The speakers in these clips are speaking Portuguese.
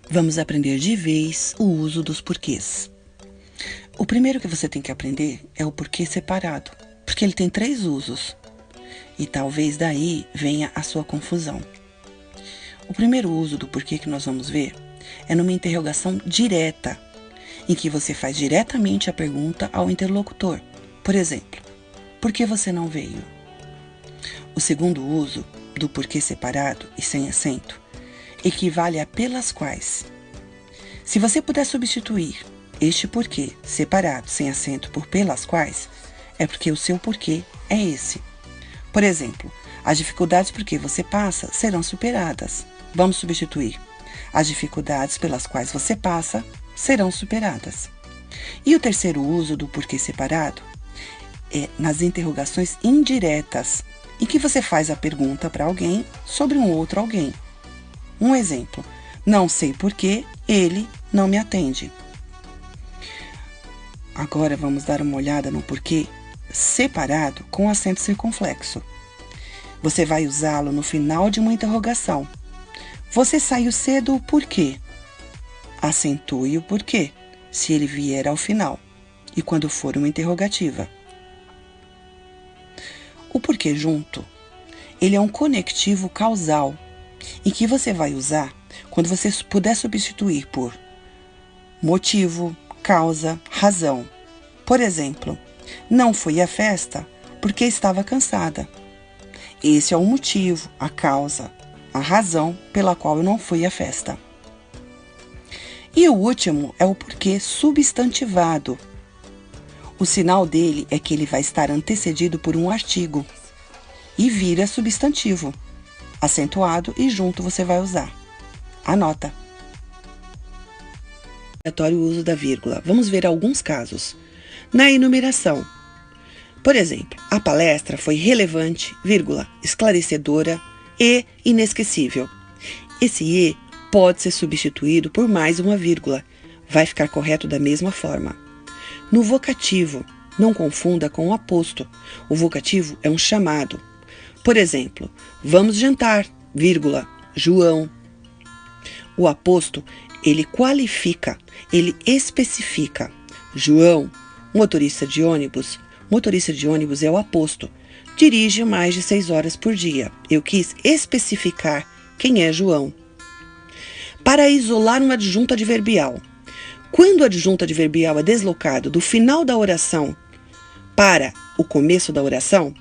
Vamos aprender de vez o uso dos porquês. O primeiro que você tem que aprender é o porquê separado, porque ele tem 3 usos. E talvez daí venha a sua confusão. O primeiro uso do porquê que nós vamos ver é numa interrogação direta, em que você faz diretamente a pergunta ao interlocutor. Por exemplo, por que você não veio? O segundo uso do porquê separado e sem acento equivale a pelas quais. Se você puder substituir este porquê separado sem acento por pelas quais, é porque o seu porquê é esse. Por exemplo, as dificuldades por que você passa serão superadas. Vamos substituir. As dificuldades pelas quais você passa serão superadas. E o terceiro uso do porquê separado é nas interrogações indiretas, em que você faz a pergunta para alguém sobre um outro alguém. Um exemplo: não sei por que ele não me atende. Agora vamos dar uma olhada no porquê separado com acento circunflexo. Você vai usá-lo no final de uma interrogação. Você saiu cedo por quê? Acentue o porquê, se ele vier ao final, e quando for uma interrogativa. O porquê junto, ele é um conectivo causal, em que você vai usar quando você puder substituir por motivo, causa, razão. Por exemplo, não fui à festa porque estava cansada. Esse é o motivo, a causa, a razão pela qual eu não fui à festa. E o último é o porquê substantivado. O sinal dele é que ele vai estar antecedido por um artigo e vira substantivo. Acentuado e junto você vai usar. Anota. Aleatório uso da vírgula. Vamos ver alguns casos. Na enumeração. Por exemplo, a palestra foi relevante, vírgula, esclarecedora e inesquecível. Esse e pode ser substituído por mais uma vírgula. Vai ficar correto da mesma forma. No vocativo, não confunda com o aposto. O vocativo é um chamado. Por exemplo, vamos jantar, vírgula, João. O aposto, ele qualifica, ele especifica. João, motorista de ônibus. Motorista de ônibus é o aposto. Dirige mais de 6 horas por dia. Eu quis especificar quem é João. Para isolar uma adjunto adverbial. Quando o adjunto adverbial é deslocado do final da oração para o começo da oração,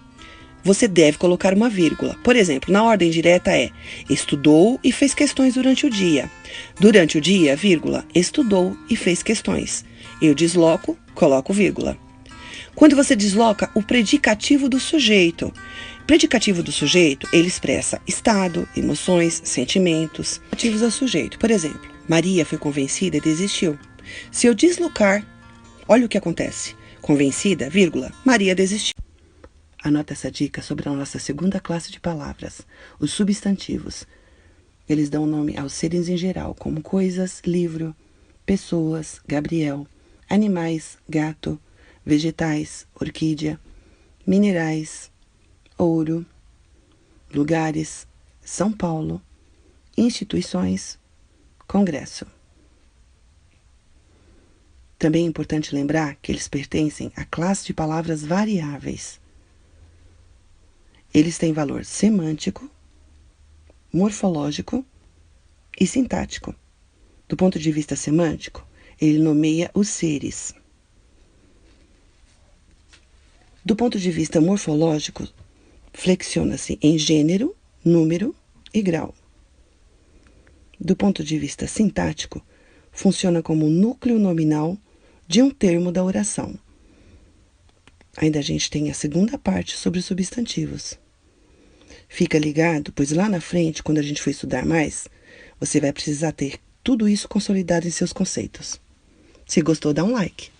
você deve colocar uma vírgula. Por exemplo, na ordem direta é: estudou e fez questões durante o dia. Durante o dia, vírgula, estudou e fez questões. Eu desloco, coloco vírgula. Quando você desloca o predicativo do sujeito. Predicativo do sujeito, ele expressa estado, emoções, sentimentos. Ativos ao sujeito. Por exemplo, Maria foi convencida e desistiu. Se eu deslocar, olha o que acontece. Convencida, vírgula, Maria desistiu. Anota essa dica sobre a nossa segunda classe de palavras, os substantivos. Eles dão nome aos seres em geral, como coisas, livro, pessoas, Gabriel, animais, gato, vegetais, orquídea, minerais, ouro, lugares, São Paulo, instituições, congresso. Também é importante lembrar que eles pertencem à classe de palavras variáveis. Eles têm valor semântico, morfológico e sintático. Do ponto de vista semântico, ele nomeia os seres. Do ponto de vista morfológico, flexiona-se em gênero, número e grau. Do ponto de vista sintático, funciona como núcleo nominal de um termo da oração. Ainda a gente tem a segunda parte sobre os substantivos. Fica ligado, pois lá na frente, quando a gente for estudar mais, você vai precisar ter tudo isso consolidado em seus conceitos. Se gostou, dá um like.